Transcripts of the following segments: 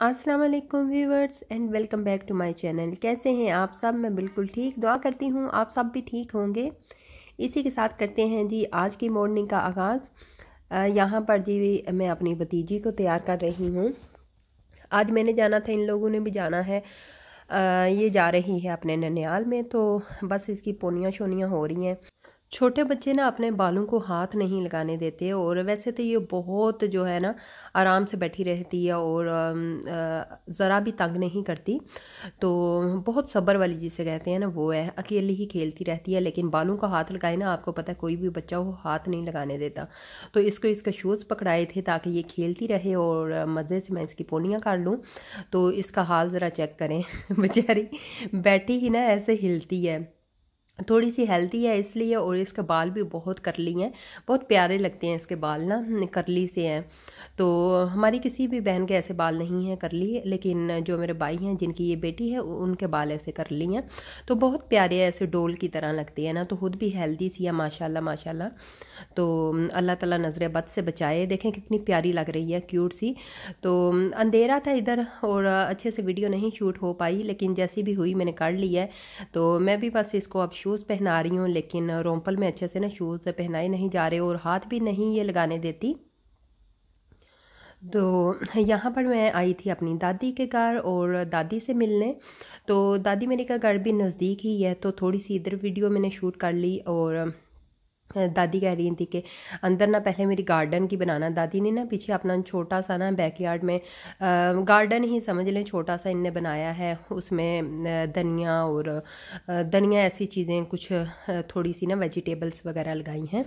अस्सलाम वालेकुम viewers and welcome back to my channel. कैसे हैं आप सब? मैं बिल्कुल ठीक, दुआ करती हूँ आप सब भी ठीक होंगे। इसी के साथ करते हैं जी आज की मॉर्निंग का आगाज़। यहाँ पर जी मैं अपनी भतीजी को तैयार कर रही हूँ। आज मैंने जाना था, इन लोगों ने भी जाना है। ये जा रही है अपने ननियाल में, तो बस इसकी पोनियाँ शोनियाँ हो रही हैं। छोटे बच्चे ना अपने बालों को हाथ नहीं लगाने देते, और वैसे तो ये बहुत जो है ना आराम से बैठी रहती है और ज़रा भी तंग नहीं करती। तो बहुत सब्र वाली जिसे कहते हैं ना वो है, अकेली ही खेलती रहती है। लेकिन बालों का हाथ लगाए ना, आपको पता है कोई भी बच्चा वो हाथ नहीं लगाने देता। तो इसको इसके शूज़ पकड़ाए थे ताकि ये खेलती रहे और मज़े से मैं इसकी पोनियाँ कर लूँ। तो इसका हाल ज़रा चेक करें बेचारी बैठी ही ना ऐसे हिलती है। थोड़ी सी हेल्दी है इसलिए, और इसके बाल भी बहुत करली हैं, बहुत प्यारे लगते हैं इसके बाल ना, करली से हैं। तो हमारी किसी भी बहन के ऐसे बाल नहीं हैं करली, लेकिन जो मेरे भाई हैं जिनकी ये बेटी है उनके बाल ऐसे करली हैं, तो बहुत प्यारे ऐसे डोल की तरह लगते हैं ना। तो खुद भी हेल्दी सी है माशाल्लाह माशाल्लाह। तो अल्लाह ताला नज़र बद से बचाए। देखें कितनी प्यारी लग रही है, क्यूट सी। तो अंधेरा था इधर और अच्छे से वीडियो नहीं शूट हो पाई, लेकिन जैसी भी हुई मैंने कर ली है। तो मैं भी बस इसको अब शूज़ पहना रही हूँ, लेकिन रोंपल में अच्छे से ना शूज़ पहनाए नहीं जा रहे और हाथ भी नहीं ये लगाने देती। तो यहाँ पर मैं आई थी अपनी दादी के घर और दादी से मिलने। तो दादी मेरे का घर भी नज़दीक ही है, तो थोड़ी सी इधर वीडियो मैंने शूट कर ली। और दादी कह रही थी कि अंदर ना पहले मेरी गार्डन की बनाना। दादी ने ना पीछे अपना छोटा सा ना बैकयार्ड में गार्डन ही समझ लें, छोटा सा इनने बनाया है। उसमें धनिया और धनिया ऐसी चीज़ें कुछ थोड़ी सी ना वेजिटेबल्स वगैरह लगाई हैं।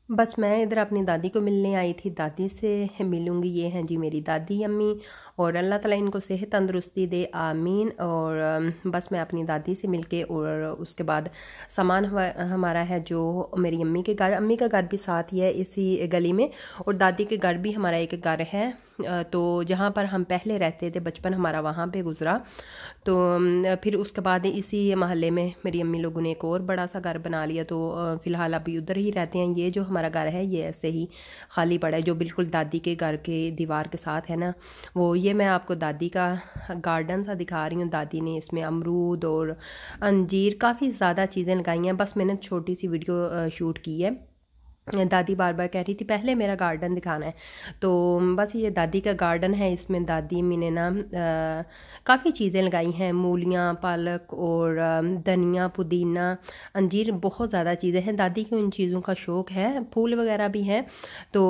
बस मैं इधर अपनी दादी को मिलने आई थी, दादी से मिलूंगी। ये हैं जी मेरी दादी अम्मी, और अल्लाह ताला इनको सेहत तंदुरुस्ती दे, आमीन। और बस मैं अपनी दादी से मिलके और उसके बाद सामान हमारा है जो मेरी अम्मी के घर, अम्मी का घर भी साथ ही है इसी गली में, और दादी के घर भी हमारा एक घर है। तो जहाँ पर हम पहले रहते थे, बचपन हमारा वहाँ पे गुजरा। तो फिर उसके बाद इसी मोहल्ले में मेरी अम्मी लोगों ने एक और बड़ा सा घर बना लिया। तो फ़िलहाल अभी उधर ही रहते हैं। ये जो हमारा घर है ये ऐसे ही खाली पड़ा है, जो बिल्कुल दादी के घर के दीवार के साथ है ना वो। ये मैं आपको दादी का गार्डन सा दिखा रही हूँ। दादी ने इसमें अमरूद और अंजीर काफ़ी ज़्यादा चीज़ें लगाई हैं। बस मैंने छोटी सी वीडियो शूट की है। दादी बार बार कह रही थी पहले मेरा गार्डन दिखाना है। तो बस ये दादी का गार्डन है। इसमें दादी अम्मी ने ना काफ़ी चीज़ें लगाई हैं, मूलियाँ, पालक और धनिया, पुदीना, अंजीर, बहुत ज़्यादा चीज़ें हैं। दादी को इन चीज़ों का शौक़ है। फूल वगैरह भी हैं। तो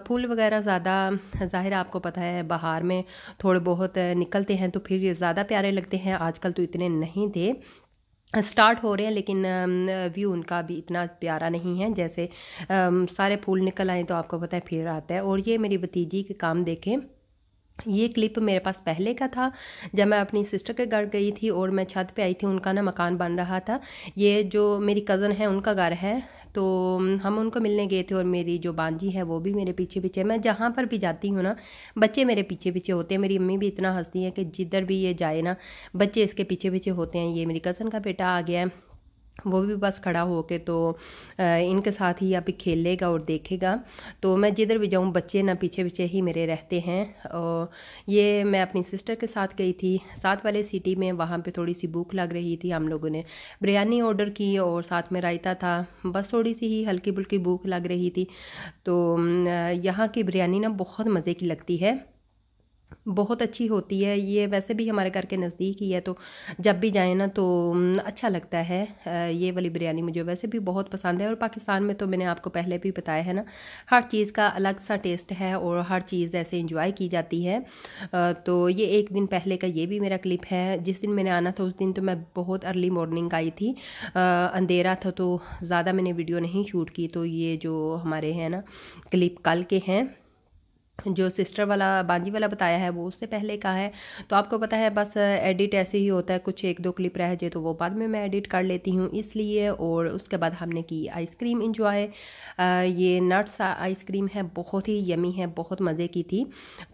फूल वगैरह ज़्यादा ज़ाहिर आपको पता है बाहर में थोड़े बहुत निकलते हैं तो फिर ये ज़्यादा प्यारे लगते हैं। आजकल तो इतने नहीं थे, स्टार्ट हो रहे हैं, लेकिन व्यू उनका भी इतना प्यारा नहीं है। जैसे सारे फूल निकल आए तो आपको पता है फिर आता है। और ये मेरी भतीजी के काम देखें। ये क्लिप मेरे पास पहले का था जब मैं अपनी सिस्टर के घर गई थी और मैं छत पे आई थी, उनका ना मकान बन रहा था। ये जो मेरी कज़न है उनका घर है, तो हम उनको मिलने गए थे। और मेरी जो बांजी है वो भी मेरे पीछे पीछे। मैं जहाँ पर भी जाती हूँ ना बच्चे मेरे पीछे पीछे होते हैं। मेरी अम्मी भी इतना हंसती है कि जिधर भी ये जाए ना बच्चे इसके पीछे पीछे होते हैं। ये मेरी कज़न का बेटा आ गया है, वो भी बस खड़ा होके तो इनके साथ ही अभी खेलेगा और देखेगा। तो मैं जिधर भी जाऊँ बच्चे ना पीछे पीछे ही मेरे रहते हैं। और ये मैं अपनी सिस्टर के साथ गई थी साथ वाले सिटी में। वहाँ पे थोड़ी सी भूख लग रही थी, हम लोगों ने बिरयानी ऑर्डर की और साथ में रायता था। बस थोड़ी सी ही हल्की फुल्की भूख लग रही थी। तो यहाँ की बिरयानी ना बहुत मज़े की लगती है, बहुत अच्छी होती है। ये वैसे भी हमारे घर के नज़दीक ही है, तो जब भी जाए ना तो अच्छा लगता है। ये वाली बिरयानी मुझे वैसे भी बहुत पसंद है। और पाकिस्तान में तो मैंने आपको पहले भी बताया है ना, हर चीज़ का अलग सा टेस्ट है और हर चीज़ ऐसे इंजॉय की जाती है। तो ये एक दिन पहले का ये भी मेरा क्लिप है। जिस दिन मैंने आना था उस दिन तो मैं बहुत अर्ली मॉर्निंग आई थी, अंधेरा था तो ज़्यादा मैंने वीडियो नहीं शूट की। तो ये जो हमारे हैं ना क्लिप कल के हैं, जो सिस्टर वाला बांजी वाला बताया है वो उससे पहले का है। तो आपको पता है बस एडिट ऐसे ही होता है, कुछ एक दो क्लिप रह जाए तो वो बाद में मैं एडिट कर लेती हूँ इसलिए। और उसके बाद हमने की आइसक्रीम इंजॉय। ये नट्स आइसक्रीम है, बहुत ही यमी है, बहुत मज़े की थी।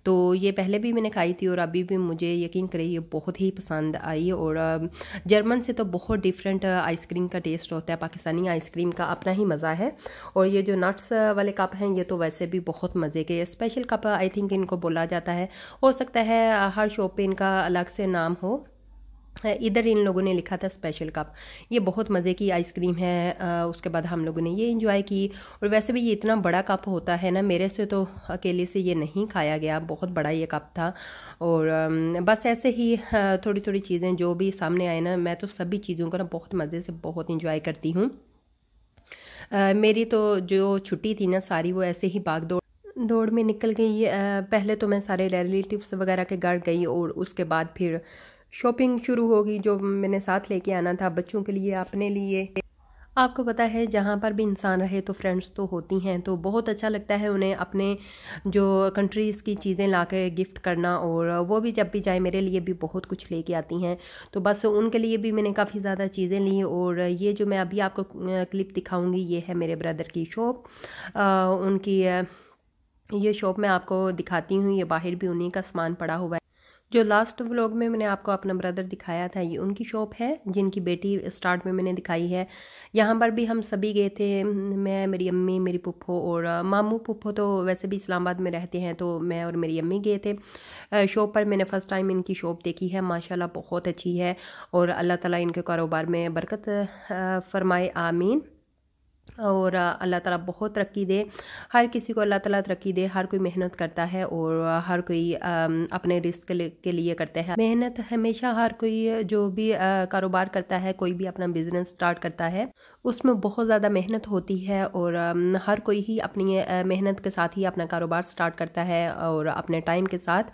तो ये पहले भी मैंने खाई थी और अभी भी मुझे यकीन करिए ये बहुत ही पसंद आई। और जर्मन से तो बहुत डिफरेंट आइसक्रीम का टेस्ट होता है, पाकिस्तानी आइसक्रीम का अपना ही मज़ा है। और ये जो नट्स वाले कप हैं ये तो वैसे भी बहुत मज़े के, स्पेशल कप आई थिंक इनको बोला जाता है, हो सकता है हर शॉप पे इनका अलग से नाम हो। इधर इन लोगों ने लिखा था स्पेशल कप। ये बहुत मज़े की आइसक्रीम है। उसके बाद हम लोगों ने ये इंजॉय की। और वैसे भी ये इतना बड़ा कप होता है ना, मेरे से तो अकेले से ये नहीं खाया गया, बहुत बड़ा ये कप था। और बस ऐसे ही थोड़ी थोड़ी चीज़ें जो भी सामने आए ना, मैं तो सभी चीज़ों को ना बहुत मज़े से बहुत इंजॉय करती हूँ। मेरी तो जो छुट्टी थी ना सारी, वो ऐसे ही भाग दौड़ में निकल गई। पहले तो मैं सारे रिलेटिव्स वगैरह के घर गई और उसके बाद फिर शॉपिंग शुरू होगी, जो मैंने साथ लेके आना था बच्चों के लिए, अपने लिए। आपको पता है जहाँ पर भी इंसान रहे तो फ्रेंड्स तो होती हैं, तो बहुत अच्छा लगता है उन्हें अपने जो कंट्रीज़ की चीज़ें ला के गिफ्ट करना। और वो भी जब भी जाए मेरे लिए भी बहुत कुछ लेके आती हैं, तो बस उनके लिए भी मैंने काफ़ी ज़्यादा चीज़ें ली। और ये जो मैं अभी आपको क्लिप दिखाऊंगी, ये है मेरे ब्रदर की शॉप। उनकी ये शॉप मैं आपको दिखाती हूँ, ये बाहर भी उन्हीं का सामान पड़ा हुआ है। जो लास्ट व्लॉग में मैंने आपको अपना ब्रदर दिखाया था, ये उनकी शॉप है, जिनकी बेटी स्टार्ट में मैंने दिखाई है। यहाँ पर भी हम सभी गए थे, मैं, मेरी अम्मी, मेरी पुप्पो और मामू। पुप्पो तो वैसे भी इस्लामाबाद में रहते हैं, तो मैं और मेरी अम्मी गए थे शॉप पर। मैंने फ़र्स्ट टाइम इनकी शॉप देखी है, माशाल्लाह बहुत अच्छी है। और अल्लाह ताला इनके कारोबार में बरकत फरमाए, आमीन। और अल्लाह ताला बहुत तरक्की दे, हर किसी को अल्लाह ताला तरक्की दे। हर कोई मेहनत करता है और हर कोई अपने रिस्क के लिए करता है मेहनत। हमेशा हर कोई जो भी कारोबार करता है, कोई भी अपना बिजनेस स्टार्ट करता है, उसमें बहुत ज़्यादा मेहनत होती है। और हर कोई ही अपनी मेहनत के साथ ही अपना कारोबार स्टार्ट करता है और अपने टाइम के साथ।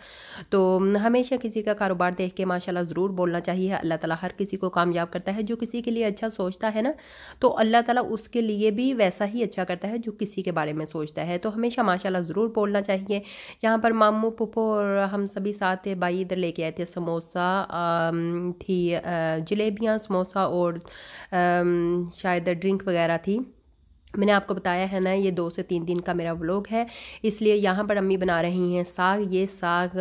तो हमेशा किसी का कारोबार देख के माशाल्लाह ज़रूर बोलना चाहिए। अल्लाह ताला हर किसी को कामयाब करता है। जो किसी के लिए अच्छा सोचता है ना, तो अल्लाह ताला उसके लिए भी वैसा ही अच्छा करता है जो किसी के बारे में सोचता है। तो हमेशा माशाल्लाह ज़रूर बोलना चाहिए। यहाँ पर मामू, पुप्पो और हम सभी साथ थे। भाई इधर लेके आए थे समोसा, थी जलेबियाँ, समोसा और शायद ड्रिंक वगैरह थी। मैंने आपको बताया है ना, ये 2 से 3 दिन का मेरा व्लॉग है, इसलिए यहाँ पर अम्मी बना रही हैं साग। ये साग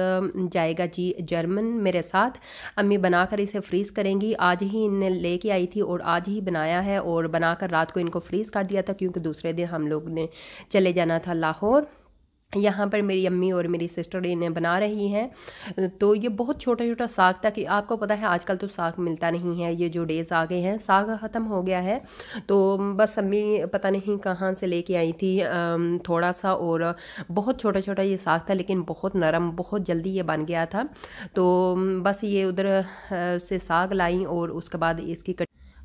जाएगा जी जर्मन मेरे साथ। अम्मी बनाकर इसे फ्रीज़ करेंगी। आज ही इन्हें लेके आई थी और आज ही बनाया है और बनाकर रात को इनको फ्रीज़ कर दिया था, क्योंकि दूसरे दिन हम लोग ने चले जाना था लाहौर। यहाँ पर मेरी अम्मी और मेरी सिस्टर इन्हें बना रही हैं। तो ये बहुत छोटा छोटा साग था, कि आपको पता है आजकल तो साग मिलता नहीं है, ये जो डेज़ आ गए हैं साग ख़त्म हो गया है। तो बस अम्मी पता नहीं कहाँ से लेके आई थी थोड़ा सा, और बहुत छोटा छोटा ये साग था, लेकिन बहुत नरम, बहुत जल्दी ये बन गया था। तो बस ये उधर से साग लाई और उसके बाद इसकी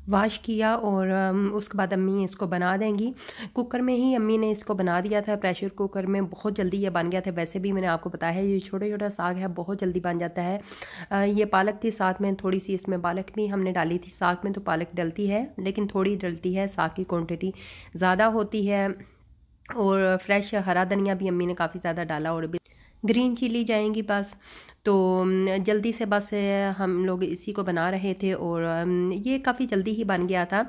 वाश किया और उसके बाद अम्मी इसको बना देंगी। कुकर में ही अम्मी ने इसको बना दिया था, प्रेशर कुकर में, बहुत जल्दी ये बन गया था। वैसे भी मैंने आपको बताया है ये छोटा छोटा साग है, बहुत जल्दी बन जाता है। ये पालक थी साथ में, थोड़ी सी इसमें पालक भी हमने डाली थी। साग में तो पालक डलती है, लेकिन थोड़ी डलती है, साग की क्वान्टिटी ज़्यादा होती है। और फ्रेश हरा धनिया भी अम्मी ने काफ़ी ज़्यादा डाला, और ग्रीन चिली जाएंगी बस। तो जल्दी से बस हम लोग इसी को बना रहे थे, और ये काफ़ी जल्दी ही बन गया था,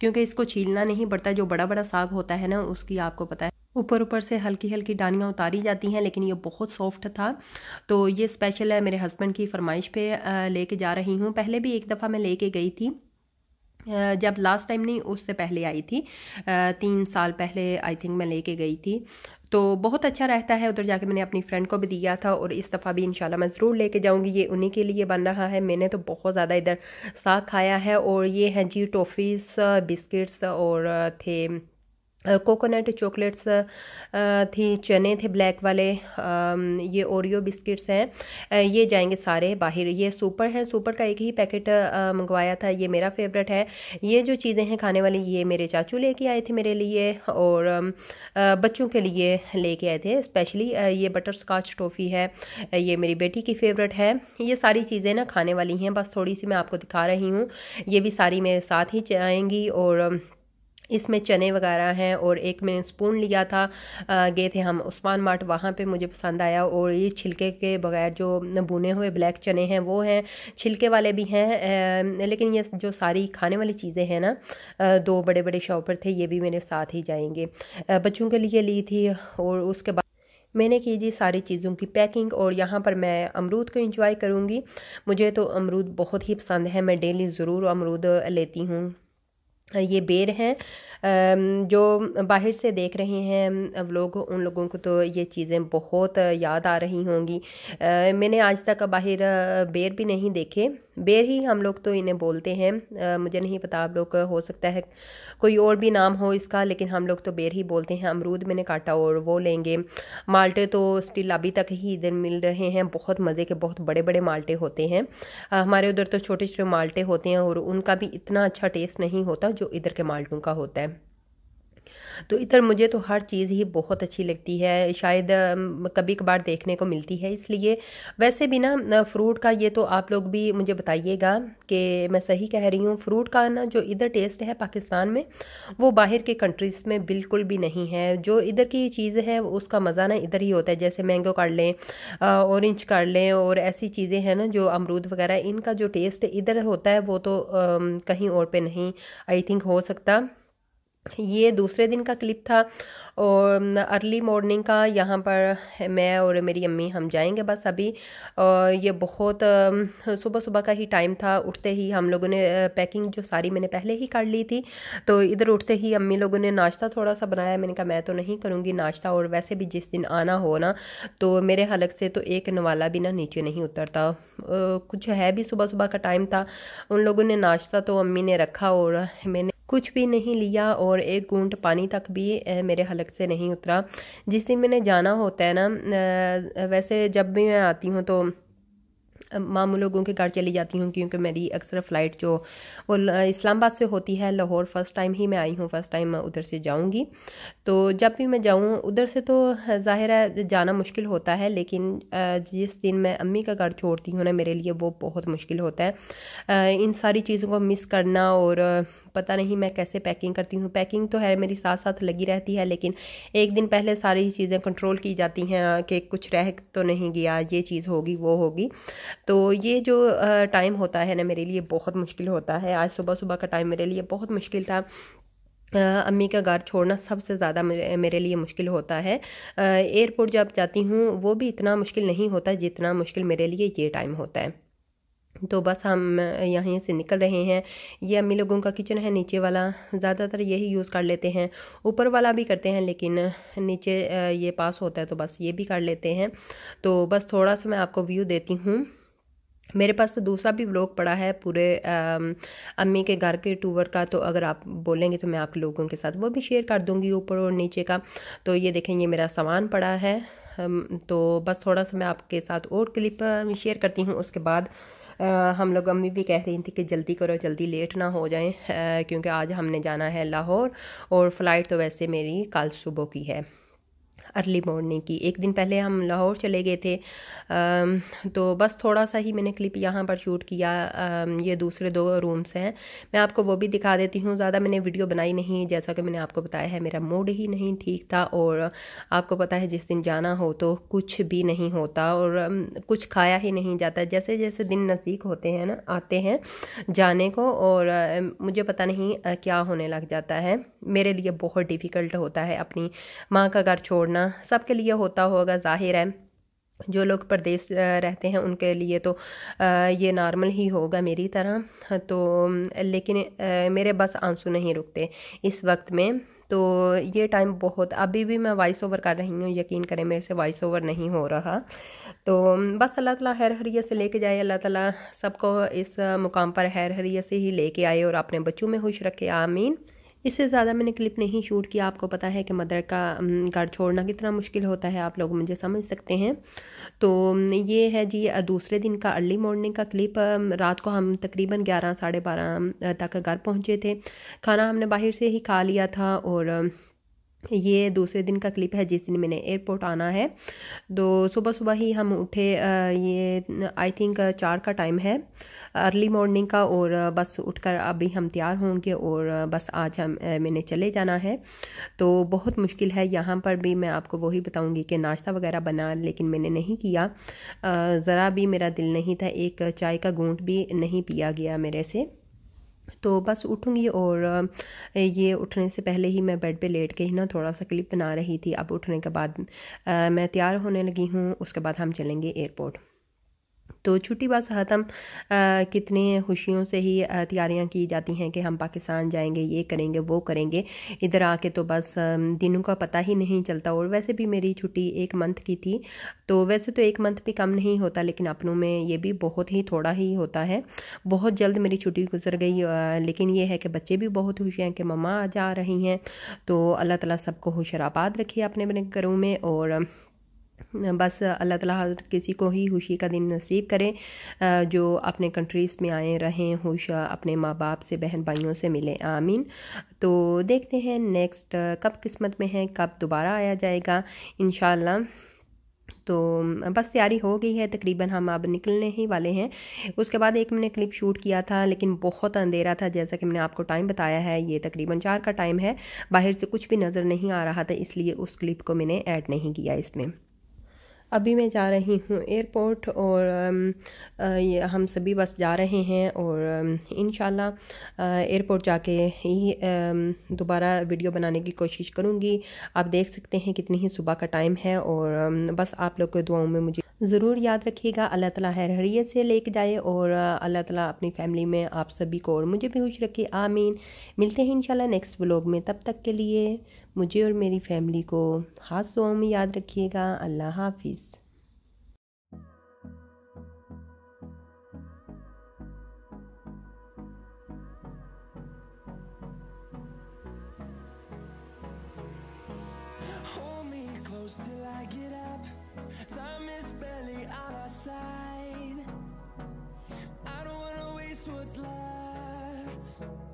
क्योंकि इसको छीलना नहीं पड़ता। जो बड़ा बड़ा साग होता है ना, उसकी आपको पता है ऊपर ऊपर से हल्की हल्की डानियाँ उतारी जाती हैं, लेकिन ये बहुत सॉफ्ट था। तो ये स्पेशल है, मेरे हस्बैंड की फरमाइश पे लेके जा रही हूँ। पहले भी एक दफ़ा मैं लेके गई थी, जब लास्ट टाइम नहीं, उससे पहले आई थी, 3 साल पहले आई थिंक मैं लेके गई थी। तो बहुत अच्छा रहता है, उधर जाके मैंने अपनी फ्रेंड को भी दिया था, और इस दफ़ा भी इंशाल्लाह मैं ज़रूर लेके जाऊंगी। ये उन्हीं के लिए बन रहा है। मैंने तो बहुत ज़्यादा इधर साग खाया है। और ये हैं जी टॉफ़ीज़, बिस्किट्स, और थे कोकोनट चॉकलेट्स थी, चने थे ब्लैक वाले, ये ओरियो बिस्किट्स हैं। ये जाएंगे सारे बाहर। ये सुपर है, सुपर का एक ही पैकेट मंगवाया था, ये मेरा फेवरेट है। ये जो चीज़ें हैं खाने वाली, ये मेरे चाचू लेके आए थे मेरे लिए, और बच्चों के लिए लेके आए थे स्पेशली। ये बटर स्कॉच टॉफ़ी है, ये मेरी बेटी की फेवरेट है। ये सारी चीज़ें ना खाने वाली हैं, बस थोड़ी सी मैं आपको दिखा रही हूँ। ये भी सारी मेरे साथ ही जाएंगी। और इसमें चने वगैरह हैं, और एक मैंने स्पून लिया था, गए थे हम उस्मान मार्ट, वहाँ पे मुझे पसंद आया। और ये छिलके के बगैर जो भुने हुए ब्लैक चने हैं वो हैं, छिलके वाले भी हैं। लेकिन ये जो सारी खाने वाली चीज़ें हैं ना, 2 बड़े बड़े शॉपर थे, ये भी मेरे साथ ही जाएंगे। बच्चों के लिए ली थी, और उसके बाद मैंने की जी सारी चीज़ों की पैकिंग। और यहाँ पर मैं अमरूद को एंजॉय करूँगी। मुझे तो अमरूद बहुत ही पसंद है, मैं डेली ज़रूर अमरूद लेती हूँ। ये बेर हैं। जो बाहर से देख रहे हैं अब लोग, उन लोगों को तो ये चीज़ें बहुत याद आ रही होंगी। मैंने आज तक बाहर बेर भी नहीं देखे। बेर ही हम लोग तो इन्हें बोलते हैं। मुझे नहीं पता, आप लोग हो सकता है कोई और भी नाम हो इसका, लेकिन हम लोग तो बेर ही बोलते हैं। अमरूद मैंने काटा और वो लेंगे। माल्टे तो स्टिल अभी तक ही इधर मिल रहे हैं, बहुत मज़े के, बहुत बड़े बड़े माल्टे होते हैं। हमारे उधर तो छोटे छोटे माल्टे होते हैं और उनका भी इतना अच्छा टेस्ट नहीं होता जो इधर के माल्टों का होता है। तो इधर मुझे तो हर चीज़ ही बहुत अच्छी लगती है, शायद कभी कभार देखने को मिलती है इसलिए। वैसे भी ना फ्रूट का ये तो आप लोग भी मुझे बताइएगा कि मैं सही कह रही हूँ। फ्रूट का ना जो इधर टेस्ट है पाकिस्तान में, वो बाहर के कंट्रीज़ में बिल्कुल भी नहीं है। जो इधर की चीज़ है उसका मज़ा ना इधर ही होता है। जैसे मैंगो कर लें, ऑरेंज कर लें, और ऐसी चीज़ें हैं ना जो अमरूद वगैरह, इनका जो टेस्ट इधर होता है वो तो कहीं और पे नहीं आई थिंक हो सकता। ये दूसरे दिन का क्लिप था और अर्ली मॉर्निंग का। यहाँ पर मैं और मेरी अम्मी हम जाएंगे बस अभी। ये बहुत सुबह सुबह का ही टाइम था। उठते ही हम लोगों ने पैकिंग जो सारी मैंने पहले ही कर ली थी, तो इधर उठते ही अम्मी लोगों ने नाश्ता थोड़ा सा बनाया। मैंने कहा मैं तो नहीं करूँगी नाश्ता, और वैसे भी जिस दिन आना हो ना, तो मेरे हलक से तो एक नवाला भी ना नीचे नहीं उतरता। कुछ है भी सुबह सुबह का टाइम था। उन लोगों ने नाश्ता तो अम्मी ने रखा और मैंने कुछ भी नहीं लिया, और एक घूंट पानी तक भी मेरे हलक से नहीं उतरा। जिस दिन मैंने जाना होता है ना, वैसे जब भी मैं आती हूँ तो मामू लोगों के घर चली जाती हूँ, क्योंकि मेरी अक्सर फ़्लाइट जो वो इस्लामाबाद से होती है लाहौर। फ़र्स्ट टाइम ही मैं आई हूँ, फ़र्स्ट टाइम उधर से जाऊँगी। तो जब भी मैं जाऊँ उधर से तो ज़ाहिर है जाना मुश्किल होता है, लेकिन जिस दिन मैं अम्मी का घर छोड़ती हूँ ना, मेरे लिए वो बहुत मुश्किल होता है। इन सारी चीज़ों को मिस करना, और पता नहीं मैं कैसे पैकिंग करती हूँ। पैकिंग तो है मेरी साथ साथ लगी रहती है, लेकिन एक दिन पहले सारी चीज़ें कंट्रोल की जाती हैं कि कुछ रह तो नहीं गया, ये चीज़ होगी वो होगी। तो ये जो टाइम होता है ना मेरे लिए बहुत मुश्किल होता है। आज सुबह सुबह का टाइम मेरे लिए बहुत मुश्किल था। अम्मी का घर छोड़ना सबसे ज़्यादा मेरे लिए मुश्किल होता है। एयरपोर्ट जब जाती हूँ वो भी इतना मुश्किल नहीं होता जितना मुश्किल मेरे लिए ये टाइम होता है। तो बस हम यहीं से निकल रहे हैं। ये अम्मी लोगों का किचन है नीचे वाला, ज़्यादातर यही यूज़ कर लेते हैं। ऊपर वाला भी करते हैं, लेकिन नीचे ये पास होता है तो बस ये भी कर लेते हैं। तो बस थोड़ा सा मैं आपको व्यू देती हूँ। मेरे पास तो दूसरा भी व्लॉग पड़ा है पूरे अम्मी के घर के टूर का, तो अगर आप बोलेंगे तो मैं आप लोगों के साथ वो भी शेयर कर दूँगी, ऊपर और नीचे का। तो ये देखें, ये मेरा सामान पड़ा है। तो बस थोड़ा सा मैं आपके साथ और क्लिप शेयर करती हूँ। उसके बाद हम लोग, अम्मी भी कह रही थी कि जल्दी करो, जल्दी लेट ना हो जाए, क्योंकि आज हमने जाना है लाहौर, और फ़्लाइट तो वैसे मेरी कल सुबह की है, अर्ली मॉर्निंग की। एक दिन पहले हम लाहौर चले गए थे। तो बस थोड़ा सा ही मैंने क्लिप यहाँ पर शूट किया। ये दूसरे 2 रूम्स हैं, मैं आपको वो भी दिखा देती हूँ। ज़्यादा मैंने वीडियो बनाई नहीं, जैसा कि मैंने आपको बताया है मेरा मूड ही नहीं ठीक था, और आपको पता है जिस दिन जाना हो तो कुछ भी नहीं होता, और कुछ खाया ही नहीं जाता। जैसे जैसे दिन नज़दीक होते हैं ना, आते हैं जाने को, और मुझे पता नहीं क्या होने लग जाता है। मेरे लिए बहुत डिफ़िकल्ट होता है अपनी माँ का घर छोड़ना। सबके लिए होता होगा ज़ाहिर है, जो लोग परदेश रहते हैं उनके लिए तो ये नॉर्मल ही होगा मेरी तरह। तो लेकिन मेरे बस आंसू नहीं रुकते इस वक्त में। तो ये टाइम बहुत, अभी भी मैं वॉइस ओवर कर रही हूँ, यकीन करें मेरे से वॉइस ओवर नहीं हो रहा। तो बस अल्लाह ताला खैर खैरियत से लेके जाए, अल्लाह ताला सबको इस मुकाम पर खैर खैरियत से ही लेके आए और अपने बच्चों में खुश रखे, आमीन। इससे ज़्यादा मैंने क्लिप नहीं शूट किया। आपको पता है कि मदर का घर छोड़ना कितना मुश्किल होता है, आप लोग मुझे समझ सकते हैं। तो ये है जी दूसरे दिन का अर्ली मॉर्निंग का क्लिप। रात को हम तकरीबन 11 साढ़े 12 तक घर पहुँचे थे। खाना हमने बाहर से ही खा लिया था, और ये दूसरे दिन का क्लिप है जिस दिन मैंने एयरपोर्ट आना है। तो सुबह सुबह ही हम उठे, ये आई थिंक 4 का टाइम है अर्ली मॉर्निंग का, और बस उठकर अभी हम तैयार होंगे और बस आज हम मैंने चले जाना है। तो बहुत मुश्किल है। यहाँ पर भी मैं आपको वही बताऊँगी कि नाश्ता वगैरह बना, लेकिन मैंने नहीं किया। ज़रा भी मेरा दिल नहीं था, एक चाय का घूंट भी नहीं पिया गया मेरे से। तो बस उठूँगी, और ये उठने से पहले ही मैं बेड पे लेट के ही ना थोड़ा सा क्लिप बना रही थी। अब उठने के बाद मैं तैयार होने लगी हूँ, उसके बाद हम चलेंगे एयरपोर्ट। तो छुट्टी बस ख़त्म। कितने खुशियों से ही तैयारियां की जाती हैं कि हम पाकिस्तान जाएंगे, ये करेंगे, वो करेंगे। इधर आके तो बस दिनों का पता ही नहीं चलता। और वैसे भी मेरी छुट्टी 1 मंथ की थी, तो वैसे तो 1 मंथ भी कम नहीं होता, लेकिन अपनों में ये भी बहुत ही थोड़ा ही होता है। बहुत जल्द मेरी छुट्टी गुजर गई। लेकिन ये है कि बच्चे भी बहुत खुश हैं कि मम्मा आ जा रही हैं। तो अल्लाह ताला सबको खुश आबाद रखे अपने अपने घरों में। और बस अल्लाह ताला हर किसी को ही खुशी का दिन नसीब करे, जो अपने कंट्रीज़ में आए रहें खुश, अपने माँ बाप से, बहन भाइयों से मिले, आमीन। तो देखते हैं नेक्स्ट कब किस्मत में है, कब दोबारा आया जाएगा इंशाल्लाह। तो बस तैयारी हो गई है तकरीबन, हम अब निकलने ही वाले हैं। उसके बाद एक मैंने क्लिप शूट किया था, लेकिन बहुत अंधेरा था। जैसा कि मैंने आपको टाइम बताया है, ये तकरीबन 4 का टाइम है, बाहर से कुछ भी नज़र नहीं आ रहा था, इसलिए उस क्लिप को मैंने ऐड नहीं किया इसमें। अभी मैं जा रही हूँ एयरपोर्ट, और हम सभी बस जा रहे हैं। और इंशाल्लाह एयरपोर्ट जाके ही दोबारा वीडियो बनाने की कोशिश करूँगी। आप देख सकते हैं कितनी ही सुबह का टाइम है। और बस आप लोग को दुआओं में मुझे ज़रूर याद रखिएगा। अल्लाह ताला खैरियत से लेके जाए, और अल्लाह ताला अपनी फैमिली में आप सभी को और मुझे भी खुश रखे, आमीन। मिलते हैं इंशाल्लाह नेक्स्ट व्लॉग में। तब तक के लिए मुझे और मेरी फैमिली को खास दुआओं में याद रखिएगा। अल्लाह हाफिज़। Till I get up, time is barely on our side. I don't wanna waste what's left.